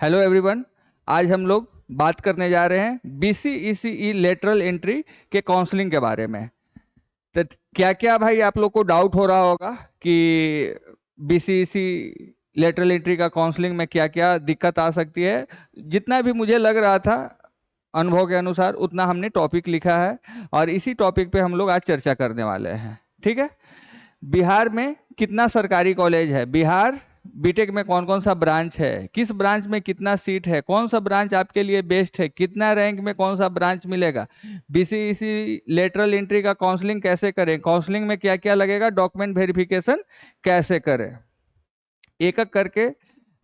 Hello everyone. आज हम लोग बात करने जा रहे हैं BCECE लेटरल एंट्री के काउंसलिंग के बारे में। तो क्या क्या भाई आप लोग को डाउट हो रहा होगा कि BCECE लेटरल एंट्री का काउंसलिंग में क्या क्या दिक्कत आ सकती है। जितना भी मुझे लग रहा था अनुभव के अनुसार उतना हमने टॉपिक लिखा है और इसी टॉपिक पे हम लोग आज चर्चा करने वाले हैं। ठीक है। बिहार में कितना सरकारी कॉलेज है, बिहार बीटेक में कौन कौन सा ब्रांच है, किस ब्रांच में कितना सीट है, कौन सा ब्रांच आपके लिए बेस्ट है, कितना रैंक में कौन सा ब्रांच मिलेगा, BCECE लेटरल एंट्री का काउंसलिंग कैसे करें, काउंसलिंग में क्या क्या लगेगा, डॉक्यूमेंट वेरिफिकेशन कैसे करें, एक एक करके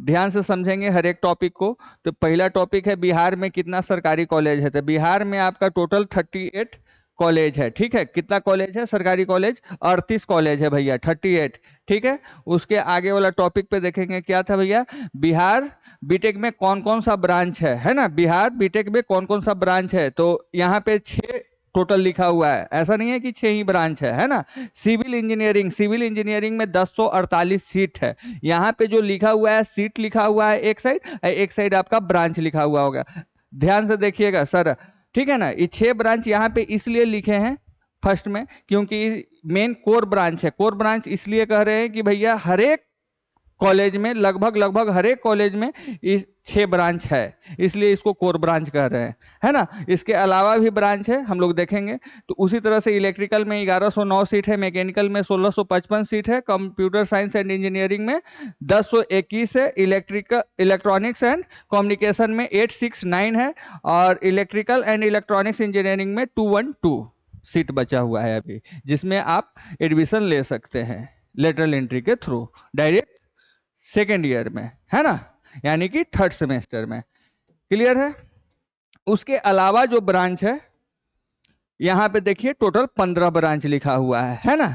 ध्यान से समझेंगे हर एक टॉपिक को। तो पहला टॉपिक है बिहार में कितना सरकारी कॉलेज है। तो बिहार में आपका टोटल 38 कॉलेज है। ठीक है। कितना कॉलेज है सरकारी कॉलेज? 38 कॉलेज है भैया, 38। ठीक है। उसके आगे वाला टॉपिक पे देखेंगे क्या था भैया, बिहार बीटेक में कौन कौन सा ब्रांच है ना, बिहार बीटेक में कौन कौन सा ब्रांच है। तो यहाँ पे 6 टोटल लिखा हुआ है, ऐसा नहीं है कि 6 ही ब्रांच है ना। सिविल इंजीनियरिंग में 1048 सीट है। यहाँ पे जो लिखा हुआ है सीट लिखा हुआ है एक साइड आपका ब्रांच लिखा हुआ होगा। ध्यान से देखिएगा सर। ठीक है ना। ये 6 ब्रांच यहाँ पे इसलिए लिखे हैं फर्स्ट में क्योंकि मेन कोर ब्रांच है। कोर ब्रांच इसलिए कह रहे हैं कि भैया हर एक कॉलेज में लगभग हर एक कॉलेज में इस 6 ब्रांच है, इसलिए इसको कोर ब्रांच कह रहे हैं, है ना। इसके अलावा भी ब्रांच है, हम लोग देखेंगे। तो उसी तरह से इलेक्ट्रिकल में 1109 सीट है, मैकेनिकल में 1655 सीट है, कंप्यूटर साइंस एंड इंजीनियरिंग में 1021 है, इलेक्ट्रॉनिक्स एंड कम्युनिकेशन में 869 है और इलेक्ट्रिकल एंड इलेक्ट्रॉनिक्स इंजीनियरिंग में 212 सीट बचा हुआ है अभी, जिसमें आप एडमिशन ले सकते हैं लेटरल एंट्री के थ्रू डायरेक्ट सेकेंड ईयर में, है ना, यानी कि थर्ड सेमेस्टर में। क्लियर है। उसके अलावा जो ब्रांच है यहां पे देखिए टोटल 15 ब्रांच लिखा हुआ है ना।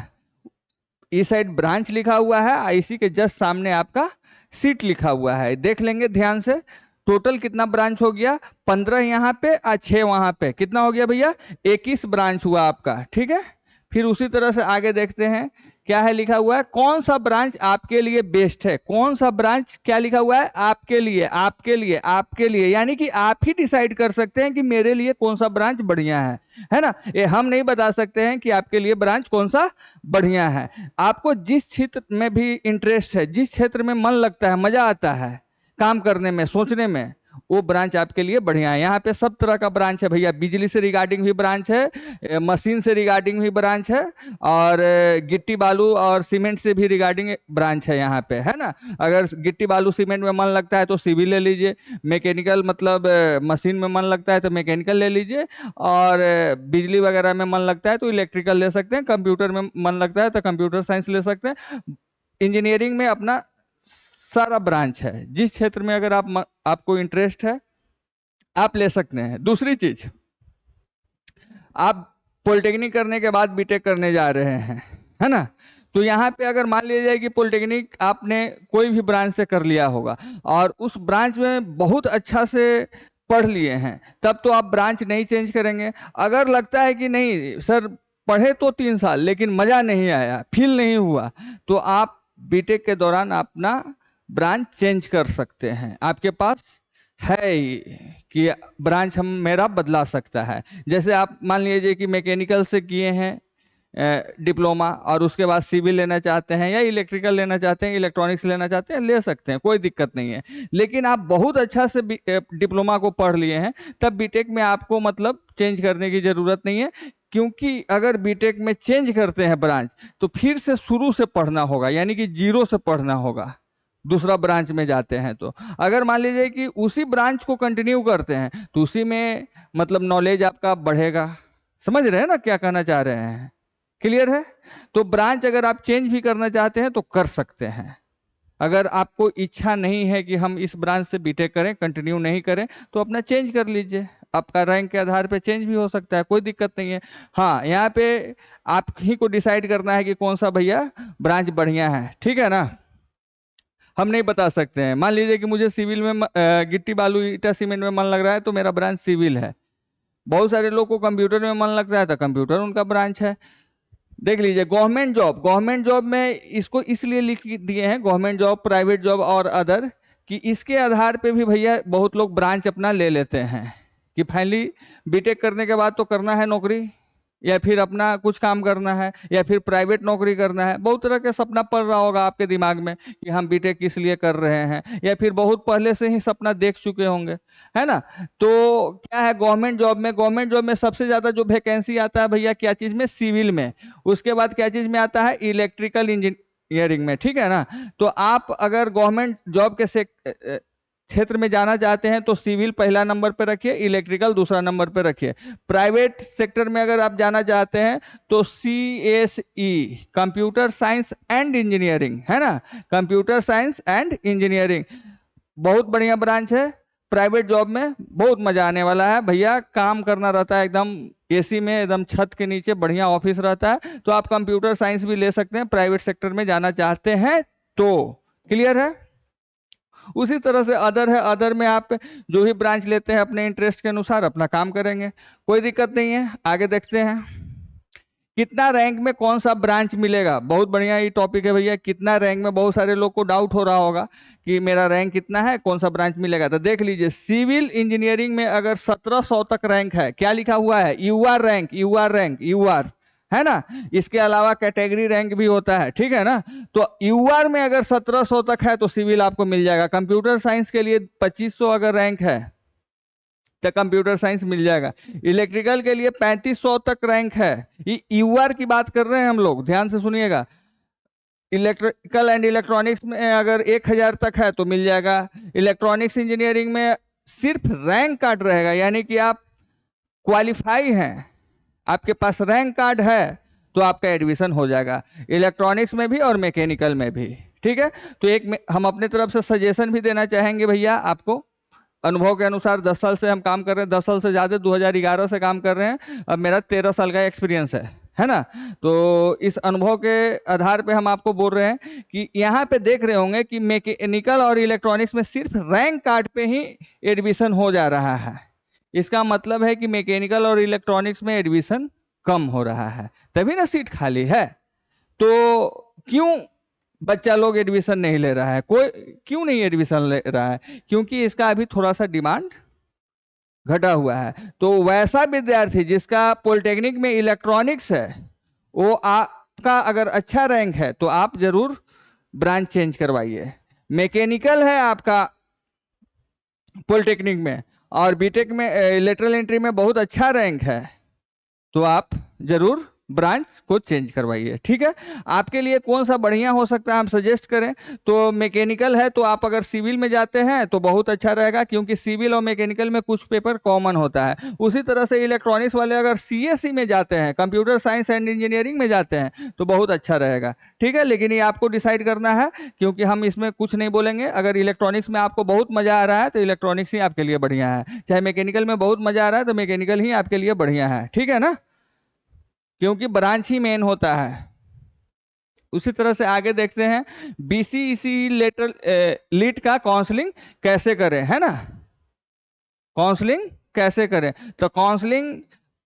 इस साइड ब्रांच लिखा हुआ है, आईसी के जस्ट सामने आपका सीट लिखा हुआ है। देख लेंगे ध्यान से टोटल कितना ब्रांच हो गया, 15 यहाँ पे और 6 वहां पे, कितना हो गया भैया, 21 ब्रांच हुआ आपका। ठीक है। फिर उसी तरह से आगे देखते हैं क्या है लिखा हुआ है, कौन सा ब्रांच आपके लिए बेस्ट है, कौन सा ब्रांच क्या लिखा हुआ है, आपके लिए आपके लिए आपके लिए, यानी कि आप ही डिसाइड कर सकते हैं कि मेरे लिए कौन सा ब्रांच बढ़िया है ना। ये हम नहीं बता सकते हैं कि आपके लिए ब्रांच कौन सा बढ़िया है। आपको जिस क्षेत्र में भी इंटरेस्ट है, जिस क्षेत्र में मन लगता है, मजा आता है काम करने में, सोचने में, वो ब्रांच आपके लिए बढ़िया है। यहाँ पे सब तरह का ब्रांच है भैया, बिजली से रिगार्डिंग भी ब्रांच है, मशीन से रिगार्डिंग भी ब्रांच है और गिट्टी बालू और सीमेंट से भी रिगार्डिंग ब्रांच है यहाँ पे, है ना। अगर गिट्टी बालू सीमेंट में मन लगता है तो सिविल ले लीजिए, मैकेनिकल मतलब मशीन में मन लगता है तो मैकेनिकल ले लीजिए और बिजली वगैरह में मन लगता है तो इलेक्ट्रिकल ले सकते हैं, कंप्यूटर में मन लगता है तो कंप्यूटर साइंस ले सकते हैं। इंजीनियरिंग में अपना सारा ब्रांच है, जिस क्षेत्र में अगर आपको इंटरेस्ट है आप ले सकते हैं। दूसरी चीज, आप पॉलिटेक्निक करने के बाद बीटेक करने जा रहे हैं, है ना। तो यहाँ पे अगर मान लिया जाए कि पॉलिटेक्निक आपने कोई भी ब्रांच से कर लिया होगा और उस ब्रांच में बहुत अच्छा से पढ़ लिए हैं, तब तो आप ब्रांच नहीं चेंज करेंगे। अगर लगता है कि नहीं सर पढ़े तो 3 साल लेकिन मजा नहीं आया, फील नहीं हुआ, तो आप बीटेक के दौरान अपना ब्रांच चेंज कर सकते हैं। आपके पास है कि ब्रांच हम मेरा बदला सकता है। जैसे आप मान लीजिए कि मैकेनिकल से किए हैं डिप्लोमा और उसके बाद सिविल लेना चाहते हैं या इलेक्ट्रिकल लेना चाहते हैं, इलेक्ट्रॉनिक्स लेना चाहते हैं, ले सकते हैं, कोई दिक्कत नहीं है। लेकिन आप बहुत अच्छा से डिप्लोमा को पढ़ लिए हैं, तब बीटेक में आपको मतलब चेंज करने की जरूरत नहीं है। क्योंकि अगर बीटेक में चेंज करते हैं ब्रांच तो फिर से शुरू से पढ़ना होगा, यानी कि जीरो से पढ़ना होगा। दूसरा ब्रांच में जाते हैं तो अगर मान लीजिए कि उसी ब्रांच को कंटिन्यू करते हैं तो उसी में मतलब नॉलेज आपका बढ़ेगा। समझ रहे हैं ना क्या कहना चाह रहे हैं? क्लियर है। तो ब्रांच अगर आप चेंज भी करना चाहते हैं तो कर सकते हैं। अगर आपको इच्छा नहीं है कि हम इस ब्रांच से बीटेक करें, कंटिन्यू नहीं करें, तो अपना चेंज कर लीजिए। आपका रैंक के आधार पे चेंज भी हो सकता है, कोई दिक्कत नहीं है। हाँ, यहाँ पे आप ही को डिसाइड करना है कि कौन सा भैया ब्रांच बढ़िया है। ठीक है ना। हम नहीं बता सकते हैं। मान लीजिए कि मुझे सिविल में गिट्टी बालू ईटा सीमेंट में मन लग रहा है तो मेरा ब्रांच सिविल है। बहुत सारे लोग को कंप्यूटर में मन लगता है तो कंप्यूटर उनका ब्रांच है। देख लीजिए गवर्नमेंट जॉब में इसको इसलिए लिख दिए हैं गवर्नमेंट जॉब, प्राइवेट जॉब और अदर, कि इसके आधार पे भी भैया बहुत लोग ब्रांच अपना ले लेते हैं कि फाइनली बीटेक करने के बाद तो करना है नौकरी, या फिर अपना कुछ काम करना है, या फिर प्राइवेट नौकरी करना है। बहुत तरह के सपना पड़ रहा होगा आपके दिमाग में कि हम बीटेक किस लिए कर रहे हैं, या फिर बहुत पहले से ही सपना देख चुके होंगे, है ना। तो क्या है, गवर्नमेंट जॉब में सबसे ज्यादा जो वैकेंसी आता है भैया क्या चीज में, सिविल में। उसके बाद क्या चीज में आता है, इलेक्ट्रिकल इंजीनियरिंग में, ठीक है ना। तो आप अगर गवर्नमेंट जॉब के क्षेत्र में जाना चाहते हैं तो सिविल पहला नंबर पे रखिए, इलेक्ट्रिकल दूसरा नंबर पे रखिए। प्राइवेट सेक्टर में अगर आप जाना चाहते हैं तो CSE, computer science and engineering, है ना, कंप्यूटर साइंस एंड इंजीनियरिंग बहुत बढ़िया ब्रांच है। प्राइवेट जॉब में बहुत मजा आने वाला है भैया, काम करना रहता है एकदम एसी में, एकदम छत के नीचे बढ़िया ऑफिस रहता है। तो आप कंप्यूटर साइंस भी ले सकते हैं प्राइवेट सेक्टर में जाना चाहते हैं तो। क्लियर है। उसी तरह से अदर है, अदर में आप जो भी ब्रांच लेते हैं अपने इंटरेस्ट के अनुसार अपना काम करेंगे, कोई दिक्कत नहीं है। आगे देखते हैं, कितना रैंक में कौन सा ब्रांच मिलेगा। बहुत बढ़िया ये टॉपिक है भैया, कितना रैंक में बहुत सारे लोग को डाउट हो रहा होगा कि मेरा रैंक कितना है, कौन सा ब्रांच मिलेगा। तो देख लीजिए, सिविल इंजीनियरिंग में अगर 1700 तक रैंक है, क्या लिखा हुआ है, यूआर रैंक, यूआर रैंक, यूआर, है ना। इसके अलावा कैटेगरी रैंक भी होता है, ठीक है ना। तो यूआर में अगर 1700 तक है तो सिविल आपको मिल जाएगा। कंप्यूटर साइंस के लिए 2500 अगर रैंक है तो कंप्यूटर साइंस मिल जाएगा। इलेक्ट्रिकल के लिए 3500 तक रैंक है। ये यूआर की बात कर रहे हैं हम लोग, ध्यान से सुनिएगा। इलेक्ट्रिकल एंड इलेक्ट्रॉनिक्स में अगर 1000 तक है तो मिल जाएगा। इलेक्ट्रॉनिक्स इंजीनियरिंग में सिर्फ रैंक कार्ड रहेगा, यानी कि आप क्वालिफाई हैं, आपके पास रैंक कार्ड है तो आपका एडमिशन हो जाएगा, इलेक्ट्रॉनिक्स में भी और मैकेनिकल में भी, ठीक है। तो हम अपने तरफ से सजेशन भी देना चाहेंगे भैया आपको। अनुभव के अनुसार 10 साल से हम काम कर रहे हैं, 10 साल से ज़्यादा, 2011 से काम कर रहे हैं। अब मेरा 13 साल का एक्सपीरियंस है ना। तो इस अनुभव के आधार पे हम आपको बोल रहे हैं कि यहाँ पे देख रहे होंगे कि मैकेनिकल और इलेक्ट्रॉनिक्स में सिर्फ रैंक कार्ड पे ही एडमिशन हो जा रहा है। इसका मतलब है कि मैकेनिकल और इलेक्ट्रॉनिक्स में एडमिशन कम हो रहा है, तभी ना सीट खाली है। तो क्यों बच्चा लोग एडमिशन नहीं ले रहा है, कोई क्यों नहीं एडमिशन ले रहा है, क्योंकि इसका अभी थोड़ा सा डिमांड घटा हुआ है। तो वैसा विद्यार्थी जिसका पॉलिटेक्निक में इलेक्ट्रॉनिक्स है, वो आपका अगर अच्छा रैंक है तो आप जरूर ब्रांच चेंज करवाइए। मैकेनिकल है आपका पॉलिटेक्निक में और बीटेक में लेटरल एंट्री में बहुत अच्छा रैंक है तो आप जरूर ब्रांच को चेंज करवाइए, ठीक है। आपके लिए कौन सा बढ़िया हो सकता है हम सजेस्ट करें तो मैकेनिकल है तो आप अगर सिविल में जाते हैं तो बहुत अच्छा रहेगा, क्योंकि सिविल और मैकेनिकल में कुछ पेपर कॉमन होता है। उसी तरह से इलेक्ट्रॉनिक्स वाले अगर CSE में जाते हैं, कंप्यूटर साइंस एंड इंजीनियरिंग में जाते हैं तो बहुत अच्छा रहेगा, ठीक है। लेकिन ये आपको डिसाइड करना है, क्योंकि हम इसमें कुछ नहीं बोलेंगे। अगर इलेक्ट्रॉनिक्स में आपको बहुत मजा आ रहा है तो इलेक्ट्रॉनिक्स ही आपके लिए बढ़िया है, चाहे मैकेनिकल में बहुत मजा आ रहा है तो मैकेनिकल ही आपके लिए बढ़िया है, ठीक है ना, क्योंकि ब्रांच ही मेन होता है। उसी तरह से आगे देखते हैं, BCEC लेटर लीट का काउंसलिंग कैसे करें, है ना। काउंसलिंग कैसे करें, तो काउंसलिंग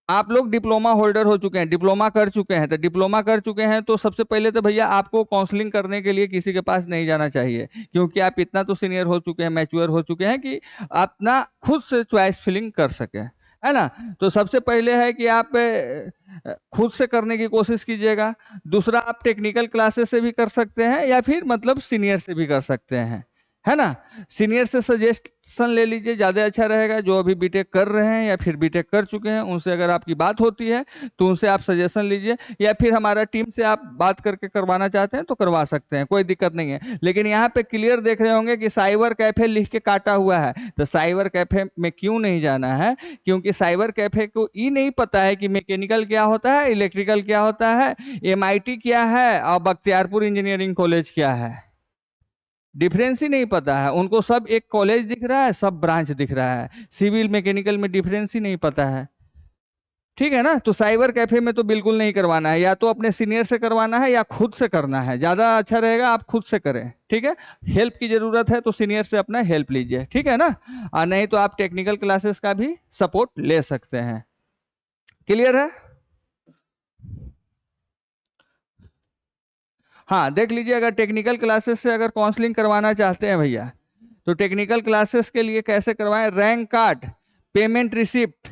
आप लोग डिप्लोमा होल्डर हो चुके हैं, डिप्लोमा कर चुके हैं, तो डिप्लोमा कर चुके हैं तो सबसे पहले तो भैया आपको काउंसलिंग करने के लिए किसी के पास नहीं जाना चाहिए, क्योंकि आप इतना तो सीनियर हो चुके हैं, मैच्योर हो चुके हैं कि अपना खुद से चॉइस फिलिंग कर सके, है ना। तो सबसे पहले है कि आप खुद से करने की कोशिश कीजिएगा। दूसरा, आप टेक्निकल क्लासेस से भी कर सकते हैं या फिर मतलब सीनियर से भी कर सकते हैं, है ना। सीनियर से सजेशन ले लीजिए, ज़्यादा अच्छा रहेगा। जो अभी बीटेक कर रहे हैं या फिर बीटेक कर चुके हैं उनसे अगर आपकी बात होती है तो उनसे आप सजेशन लीजिए, या फिर हमारा टीम से आप बात करके करवाना चाहते हैं तो करवा सकते हैं, कोई दिक्कत नहीं है। लेकिन यहाँ पे क्लियर देख रहे होंगे कि साइबर कैफे लिख के काटा हुआ है, तो साइबर कैफे में क्यों नहीं जाना है, क्योंकि साइबर कैफे को ये नहीं पता है कि मैकेनिकल क्या होता है, इलेक्ट्रिकल क्या होता है, MIT क्या है और बख्तियारपुर इंजीनियरिंग कॉलेज क्या है। डिफरेंस ही नहीं पता है उनको, सब एक कॉलेज दिख रहा है, सब ब्रांच दिख रहा है, सिविल मैकेनिकल में डिफरेंस ही नहीं पता है, ठीक है ना। तो साइबर कैफे में तो बिल्कुल नहीं करवाना है, या तो अपने सीनियर से करवाना है या खुद से करना है, ज़्यादा अच्छा रहेगा आप खुद से करें, ठीक है। हेल्प की ज़रूरत है तो सीनियर से अपना हेल्प लीजिए, ठीक है ना। और नहीं तो आप टेक्निकल क्लासेस का भी सपोर्ट ले सकते हैं। क्लियर है। हाँ, देख लीजिए, अगर टेक्निकल क्लासेस से अगर काउंसलिंग करवाना चाहते हैं भैया तो टेक्निकल क्लासेस के लिए कैसे करवाएं? रैंक कार्ड, पेमेंट रिसिप्ट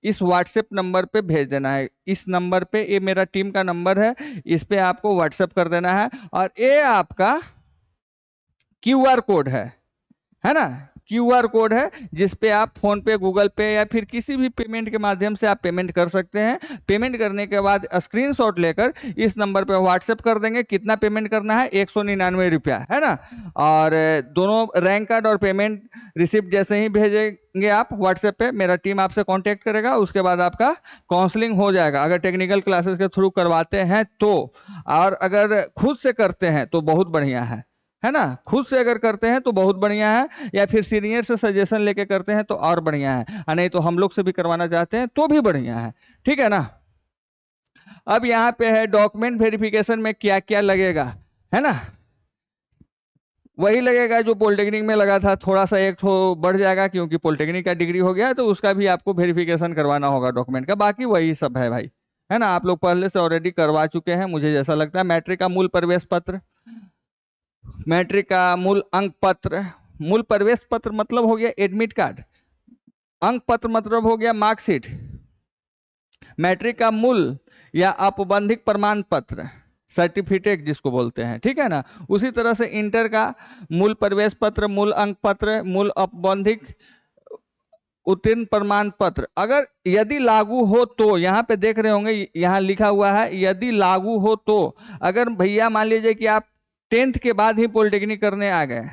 इस व्हाट्सएप नंबर पे भेज देना है। इस नंबर पे, ये मेरा टीम का नंबर है, इस पे आपको व्हाट्सएप कर देना है। और ये आपका क्यूआर कोड है ना, क्यूआर कोड है जिस पे आप फोन पे, गूगल पे या फिर किसी भी पेमेंट के माध्यम से आप पेमेंट कर सकते हैं। पेमेंट करने के बाद स्क्रीनशॉट लेकर इस नंबर पे व्हाट्सएप कर देंगे। कितना पेमेंट करना है? 199 रुपया, है ना। और दोनों रैंक कार्ड और पेमेंट रिसिप्ट जैसे ही भेजेंगे आप व्हाट्सएप पे, मेरा टीम आपसे कांटेक्ट करेगा। उसके बाद आपका काउंसलिंग हो जाएगा, अगर टेक्निकल क्लासेस के थ्रू करवाते हैं तो। और अगर खुद से करते हैं तो बहुत बढ़िया है ना। खुद से अगर करते हैं तो बहुत बढ़िया है, या फिर सीनियर से सजेशन लेके करते हैं तो और बढ़िया है, नहीं तो हम लोग से भी करवाना चाहते हैं तो भी बढ़िया है, ठीक है ना। अब यहाँ पे है डॉक्यूमेंट वेरिफिकेशन में क्या क्या लगेगा, है ना। वही लगेगा जो पॉलिटेक्निक में लगा था, थोड़ा सा एक तो बढ़ जाएगा क्योंकि पॉलिटेक्निक का डिग्री हो गया है, तो उसका भी आपको वेरिफिकेशन करवाना होगा डॉक्यूमेंट का। बाकी वही सब है भाई, है ना। आप लोग पहले से ऑलरेडी करवा चुके हैं मुझे जैसा लगता है। मैट्रिक का मूल प्रवेश पत्र, मैट्रिक का मूल अंक पत्र, मूल प्रवेश पत्र मतलब हो गया एडमिट कार्ड, अंक पत्र मतलब हो गया मार्कशीट, मैट्रिक का मूल या औपबंधिक प्रमाण पत्र, सर्टिफिकेट जिसको बोलते हैं, ठीक है ना। उसी तरह से इंटर का मूल प्रवेश पत्र, मूल अंक पत्र, मूल औपबंधिक उत्तीर्ण प्रमाण पत्र, अगर यदि लागू हो तो, यहाँ पे देख रहे होंगे यहाँ लिखा हुआ है यदि लागू हो तो। अगर भैया मान लीजिए कि आप 10th के बाद ही पॉलिटेक्निक करने आ गए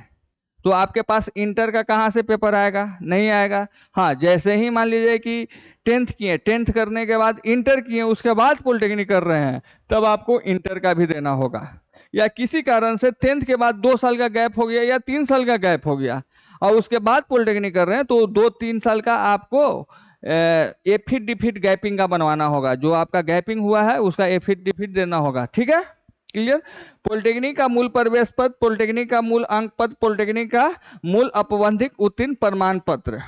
तो आपके पास इंटर का कहाँ से पेपर आएगा? नहीं आएगा। हाँ, जैसे ही मान लीजिए कि 10th किए, 10th करने के बाद इंटर किए, उसके बाद पॉलिटेक्निक कर रहे हैं, तब आपको इंटर का भी देना होगा। या किसी कारण से 10th के बाद 2 साल का गैप हो गया या 3 साल का गैप हो गया और उसके बाद पॉलिटेक्निक कर रहे हैं, तो 2-3 साल का आपको एफिट डिफिट गैपिंग का बनवाना होगा। जो आपका गैपिंग हुआ है उसका एफिट डिफिट देना होगा, ठीक है, क्लियर। पॉलिटेक्निक का मूल प्रवेश पत्र, पॉलिटेक्निक का मूल अंक पत्र, पॉलिटेक्निक का मूल औपबंधिक उत्तीर्ण प्रमाण पत्र,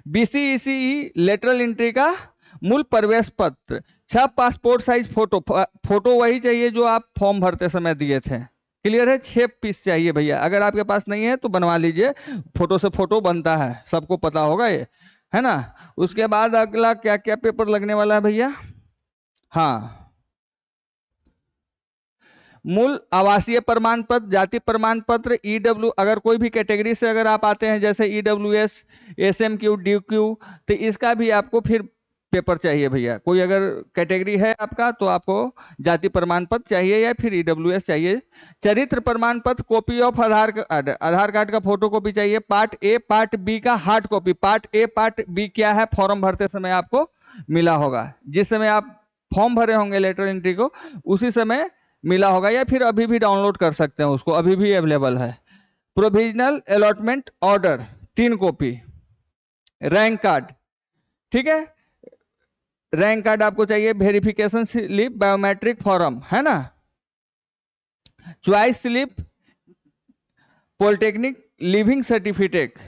बीसीईसीई लेटरल एंट्री का मूल प्रवेश पत्र, 6 पासपोर्ट साइज फोटो, फोटो वही चाहिए जो आप फॉर्म भरते समय दिए थे, क्लियर है। 6 पीस चाहिए भैया, अगर आपके पास नहीं है तो बनवा लीजिए, फोटो से फोटो बनता है, सबको पता होगा ये, है ना। उसके बाद अगला क्या क्या पेपर लगने वाला है भैया? हाँ, मूल आवासीय प्रमाण पत्र, जाति प्रमाण पत्र, ईडब्ल्यू, अगर कोई भी कैटेगरी से अगर आप आते हैं जैसे ईडब्ल्यूएस, एसएमक्यू, डीक्यू, तो इसका भी आपको फिर पेपर चाहिए भैया। कोई अगर कैटेगरी है आपका तो आपको जाति प्रमाण पत्र चाहिए या फिर ईडब्ल्यूएस चाहिए। चरित्र प्रमाण पत्र, copy of Aadhaar card, Aadhaar card का फोटो कॉपी चाहिए। पार्ट ए, पार्ट बी का hard copy. Part A, part B क्या है? फॉर्म भरते समय आपको मिला होगा, जिस समय आप फॉर्म भरे होंगे लेटर एंट्री को, उसी समय मिला होगा, या फिर अभी भी डाउनलोड कर सकते हैं उसको, अभी भी अवेलेबल है। Provisional allotment order 3 copy, rank card, ठीक है, रैंक कार्ड आपको चाहिए। वेरिफिकेशन स्लिप, बायोमेट्रिक फॉर्म, है ना। Choice slip, polytechnic leaving certificate,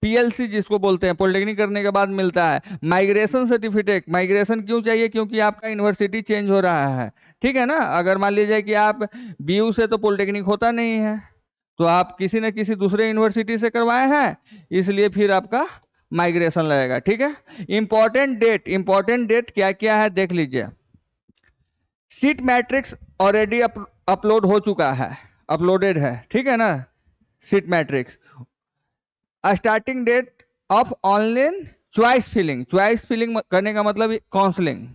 PLC जिसको बोलते हैं, पॉलिटेक्निक करने के बाद मिलता है। माइग्रेशन सर्टिफिकेट, माइग्रेशन क्यों चाहिए? क्योंकि आपका यूनिवर्सिटी चेंज हो रहा है, ठीक है ना। अगर मान लीजिए कि आप बीयू से तो पॉलिटेक्निक होता नहीं है, तो आप किसी न किसी दूसरे यूनिवर्सिटी से करवाए हैं, इसलिए फिर आपका माइग्रेशन लगेगा, ठीक है। इंपॉर्टेंट डेट, इंपॉर्टेंट डेट क्या क्या है देख लीजिए। सीट मैट्रिक्स ऑलरेडी अपलोड हो चुका है, अपलोडेड है, ठीक है ना। Seat matrix, starting date of online choice filling, choice filling करने का मतलब काउंसलिंग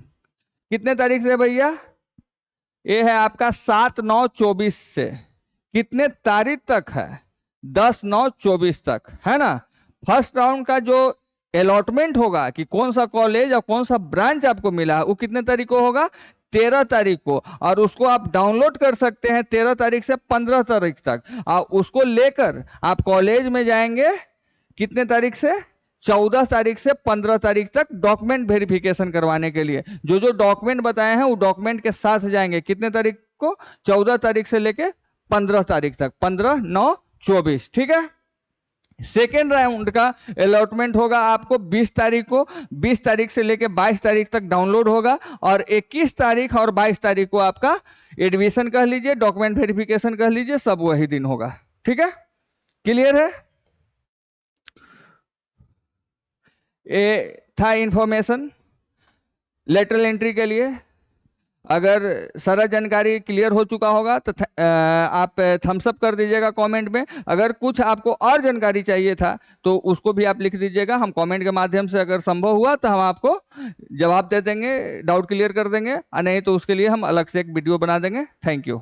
कितने तारीख से भैया? ये है आपका 7/9/24 से, कितने तारीख तक है? 10/9/24 तक, है ना। फर्स्ट राउंड का जो अलॉटमेंट होगा कि कौन सा कॉलेज और कौन सा ब्रांच आपको मिला है, वो कितने तारीख को होगा? 13 तारीख को। और उसको आप डाउनलोड कर सकते हैं 13 तारीख से 15 तारीख तक, और उसको लेकर आप कॉलेज में जाएंगे कितने तारीख से? 14 तारीख से 15 तारीख तक डॉक्यूमेंट वेरिफिकेशन करवाने के लिए। जो जो डॉक्यूमेंट बताए हैं वो डॉक्यूमेंट के साथ जाएंगे, कितने तारीख को? 14 तारीख से लेके 15 तारीख तक, 15/9/24, ठीक है। सेकेंड राउंड का अलॉटमेंट होगा आपको 20 तारीख को, 20 तारीख से लेके 22 तारीख तक डाउनलोड होगा, और 21 तारीख और 22 तारीख को आपका एडमिशन कह लीजिए, डॉक्यूमेंट वेरिफिकेशन कह लीजिए, सब वही दिन होगा, ठीक है। क्लियर है? ये था इंफॉर्मेशन लेटरल एंट्री के लिए। अगर सारा जानकारी क्लियर हो चुका होगा तो आप थम्स अप कर दीजिएगा कमेंट में। अगर कुछ आपको और जानकारी चाहिए था तो उसको भी आप लिख दीजिएगा, हम कमेंट के माध्यम से अगर संभव हुआ तो हम आपको जवाब दे देंगे, डाउट क्लियर कर देंगे, और नहीं तो उसके लिए हम अलग से एक वीडियो बना देंगे। Thank you.